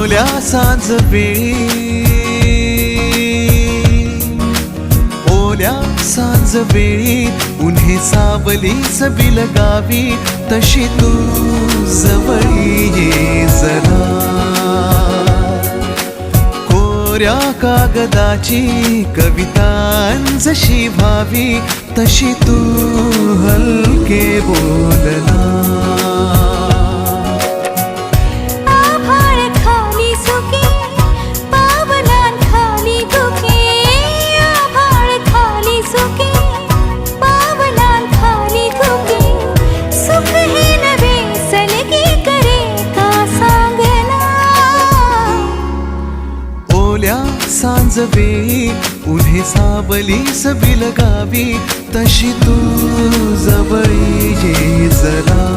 ओल्या सांज वेळी, ओल्या सांज वेळी उन्हे सावलीच बिलगावी, तशी तू जवळी ये जरा. कोऱ्या कागदाची कविता जशी व्हावी, तशी तू हलके बोलना. सांज वेळी उन्हे सावलीच बिलगावी, तशी तू जवळी ये जरा.